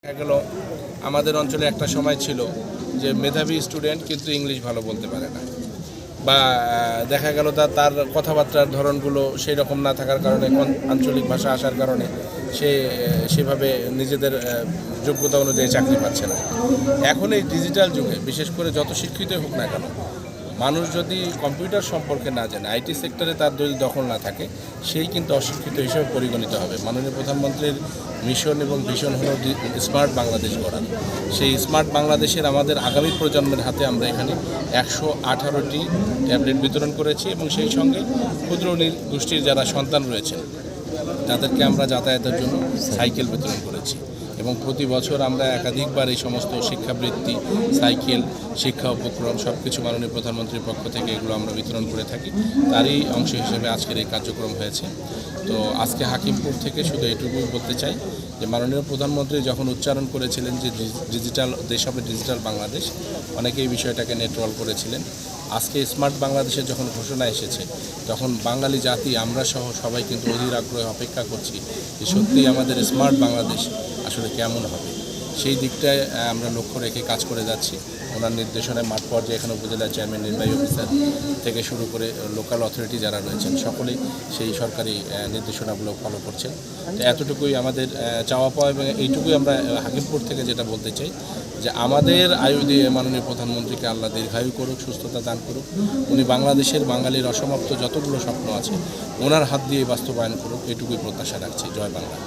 দেখা গেল আমাদের অঞ্চলে একটা সময় ছিল যে মেধাবী স্টুডেন্ট কিন্তু ইংলিশ ভালো বলতে পারে না, বা দেখা গেল তার কথাবার্তার ধরনগুলো সেই রকম না থাকার কারণে আঞ্চলিক ভাষা আসার কারণে সেভাবে নিজেদের যোগ্যতা অনুযায়ী চাকরি পাচ্ছে না। এখন এই ডিজিটাল যুগে বিশেষ করে যত শিক্ষিত হোক না কেন, মানুষ যদি কম্পিউটার সম্পর্কে না জানে, আইটি সেক্টরে তার যদি দখল না থাকে, সেই কিন্তু অশিক্ষিত হিসেবে পরিগণিত হবে। মাননীয় প্রধানমন্ত্রীর মিশন এবং ভিশন হলো স্মার্ট বাংলাদেশ গড়া। সেই স্মার্ট বাংলাদেশের আমাদের আগামী প্রজন্মের হাতে আমরা এখানে 118টি ট্যাবলেট বিতরণ করেছি এবং সেই সঙ্গে ক্ষুদ্র গোষ্ঠীর যারা সন্তান রয়েছেন তাদেরকে আমরা যাতায়াতের জন্য সাইকেল বিতরণ করেছি এবং প্রতি বছর আমরা একাধিকবার এই সমস্ত শিক্ষাবৃত্তি, সাইকেল, শিক্ষা উপক্রম সব কিছু মাননীয় প্রধানমন্ত্রীর পক্ষ থেকে এগুলো আমরা বিতরণ করে থাকি। তারই অংশ হিসেবে আজকের এই কার্যক্রম হয়েছে। তো আজকে হাকিমপুর থেকে শুধু এটুকুই বলতে চাই যে মাননীয় প্রধানমন্ত্রী যখন উচ্চারণ করেছিলেন যে ডিজিটাল দেশ হবে ডিজিটাল বাংলাদেশ, অনেকেই বিষয়টাকে নেট্রল করেছিলেন। আজকে স্মার্ট বাংলাদেশের যখন ঘোষণা এসেছে তখন বাঙালি জাতি আমরা সহ সবাই কিন্তু অধীর আগ্রহে অপেক্ষা করছি যে সত্যিই আমাদের স্মার্ট বাংলাদেশ আসলে কেমন হবে। সেই দিকটায় আমরা লক্ষ্য রেখে কাজ করে যাচ্ছি। ওনার নির্দেশনায় মাঠ পর্যায়ে এখানে উপজেলা চেয়ারম্যান, নির্বাহী অফিসার থেকে শুরু করে লোকাল অথরিটি যারা রয়েছেন সকলেই সেই সরকারি নির্দেশনাগুলো ফলো করছেন। তো এতটুকুই আমাদের চাওয়া পাওয়া এবং এইটুকুই আমরা হাকিমপুর থেকে যেটা বলতে চাই যে আমাদের আয়ু দিয়ে মাননীয় প্রধানমন্ত্রীকে আল্লাহ দীর্ঘায়ু করুক, সুস্থতা দান করুক। উনি বাংলাদেশের বাঙালির অসমাপ্ত যতগুলো স্বপ্ন আছে ওনার হাত দিয়ে বাস্তবায়ন করুক, এটুকুই প্রত্যাশা রাখছি। জয় বাংলা।